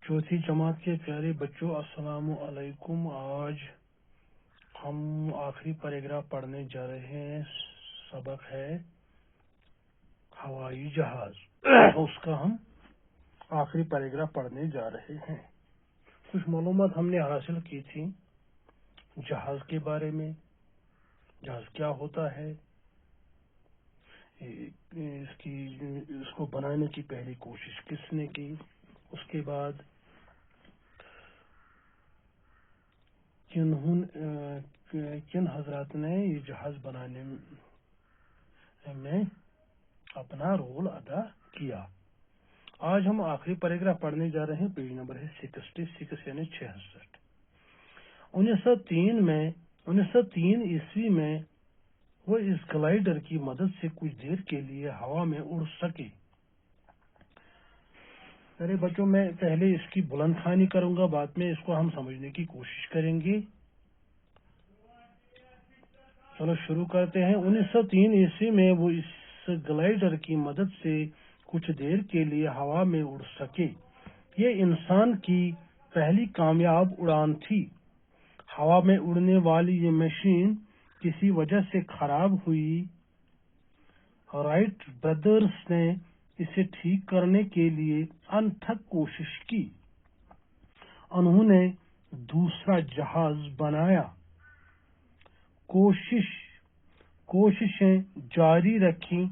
चौथी जमात के प्यारे बच्चों, अस्सलाम वालेकुम। आज हम आखिरी पैराग्राफ पढ़ने जा रहे हैं। सबक है हवाई जहाज। उसका हम आखिरी पैराग्राफ पढ़ने जा रहे हैं। कुछ मालूमात हमने हासिल की थी जहाज के बारे में। जहाज क्या होता है, इसको बनाने की पहली कोशिश किसने की, उसके बाद किन हजरात ने ये जहाज बनाने में अपना रोल अदा किया। आज हम आखिरी पैराग्राफ पढ़ने जा रहे हैं। पेज नंबर है 66 यानी 66। 1903 ईस्वी में वो इस ग्लाइडर की मदद से कुछ देर के लिए हवा में उड़ सके। मेरे बच्चों, मैं पहले इसकी बुलंद खानी करूंगा, बाद में इसको हम समझने की कोशिश करेंगे। चलो शुरू करते हैं। 1903 ईस्वी में वो इस ग्लाइडर की मदद से कुछ देर के लिए हवा में उड़ सके। ये इंसान की पहली कामयाब उड़ान थी। हवा में उड़ने वाली ये मशीन किसी वजह से खराब हुई। राइट ब्रदर्स ने इसे ठीक करने के लिए अनथक कोशिश की। उन्होंने दूसरा जहाज बनाया। कोशिशें जारी रखी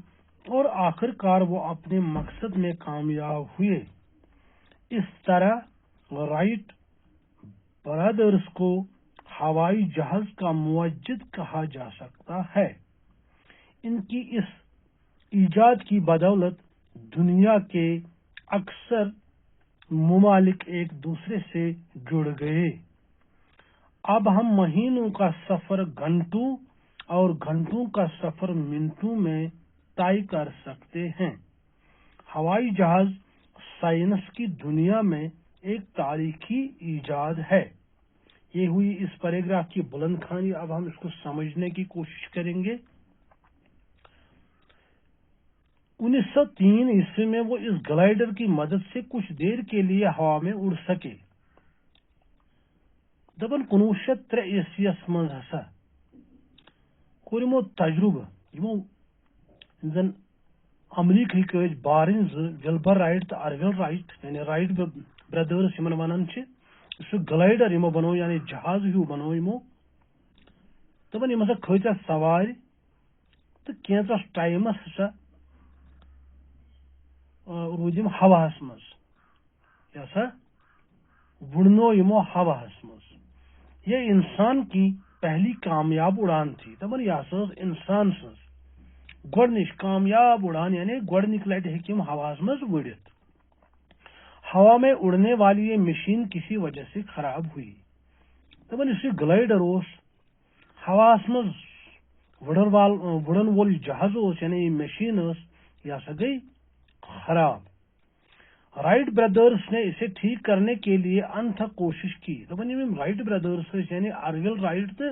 और आखिरकार वो अपने मकसद में कामयाब हुए। इस तरह राइट ब्रदर्स को हवाई जहाज का मुअज्जिद कहा जा सकता है। इनकी इस इजाद की बदौलत दुनिया के अक्सर मुमालिक एक दूसरे से जुड़ गए। अब हम महीनों का सफर घंटों और घंटों का सफर मिनटों में तय कर सकते हैं। हवाई जहाज साइंस की दुनिया में एक तारीखी इजाद है। ये हुई इस पैराग्राफ की बुलंद खानी। अब हम इसको समझने की कोशिश करेंगे। 1903 ईस्वी में वो इस ग्लाइडर की मदद से कुछ देर के लिए हवा में उड़ सके। दबन 1903 ईस्वीयस मज हसा कोर यमो तजुर्बह यमो जन अमरीक बारन विल्बर राइट तो अरविल राइट यानी राइट ब्रदर्स यमन वनान सह ग्लाइडर यमो बनो यानी जहाज हिू बनो यमो। दपन यम हसा खत सवार तो कैंचस टाइमस हसा रूद यम हवास मज यह वुड़नो यमो हवास मज। यह इंसान की पहली कामयाब उड़ान थी। दपन यह इंसान सज गोडनिश कामयाब उड़ान यानी गोडनिक लट हेकिम हवास मज उड़ित। हवा में उड़ने वाली ये मशीन किसी वजह से खराब हुई। दपन इस ग्लाइडर हवास मज वुड़न वोल जहाज यानी मशीन यह सा गई खराब। राइट ब्रदर्स ने इसे ठीक करने के लिए अनथक कोशिश की। दपन यम राइट ब्रदर्स यानी अरविल राइट तो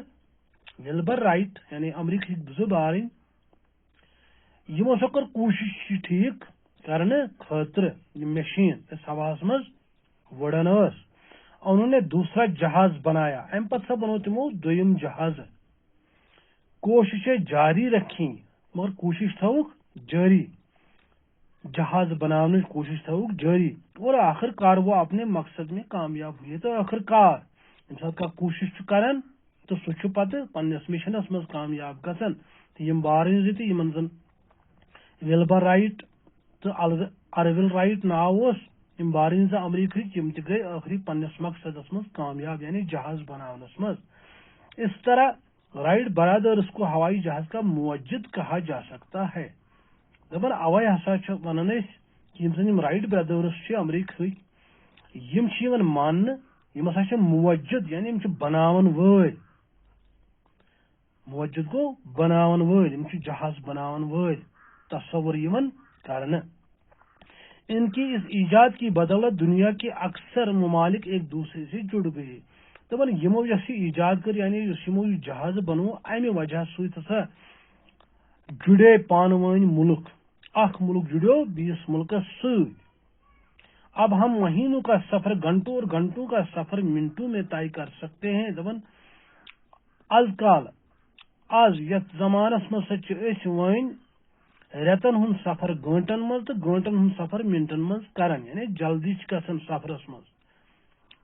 विल्बर राइट यानी अमरीक जो बारन यमो सो कर कोशिश ठीक करने खतर मशीन इस हवास मज वुड़न। उन्होंने दूसरा जहाज बनाया। अम पत बनो तमो दोयम जहाज। कोशिशें जारी रखी मगर कोशिश थवक जारी। जहाज बनाने की कोशिश थवक जारी और आखिरकार वो अपने मकसद में कामयाब हुए। तो आखिरकार इंसान का कोशिश करन तो सह पत पन्नस मिशनस मज कामयाब गसन। तो यम बारन यमन जन विल्बर राइट तो अरविल राइट नाव यम बारन अमरीक यम त गई आखिरी पन्नस मकसदस मज कामयाब यानी जहाज बनावनस मज। इस तरह राइट ब्रदर्स को हवाई जहाज का मुअज्जिद कहा जा सकता है। दपन अवै हसा वनान यम राइट ब्रदर्स अमरीक यम मान यम हसा मुअज्जिद यानी यम बनावन वल। मुअज्जिद गो बनावन वल, यम जहाज बनावन वल तस्वुर यमन करन। इनकी इस इजाद की बदौलत दुनिया के अक्सर मुमालिक एक दूसरे से जुड़ गए। दपन यमो यह इजाद कर यानी यमो जहाज बनो अमे वजह सह जुड़े पान वन मुल्क। अख मुल्क जुड़ो बीस मुल्कस सत। اب ہم مہینوں کا سفر گھنٹوں اور گھنٹوں کا سفر منٹوں میں طے کر سکتے ہیں دپان از کال آز یتھ زمانس مز ون ریتن ہند سفر گنٹن مز تو گنٹن ہند سفر منٹن مز کران یعنی جلدی گژھان سفرس مز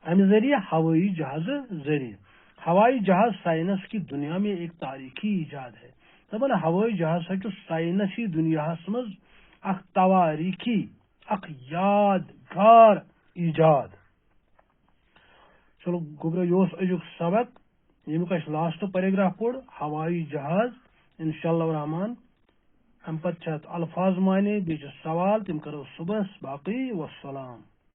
امہ ذریعہ ہوائی جہاز ذریعہ ہوائی جہاز سائنس کی دنیا میں ایک تاریخی ایجاد ہے دپان ہوائی جہاز سائنسی دنیا مز اخ تواریخی اخ یادگار ایجاد. چلو گوبرو یہ ازیک سبق یمیک لاسٹ پیراگراف پور ہوائی جہاز انشاء اللہ الرحمان ام پتہ الفاظ مانے بیچ سوال تم کرو صبح باقی والسلام.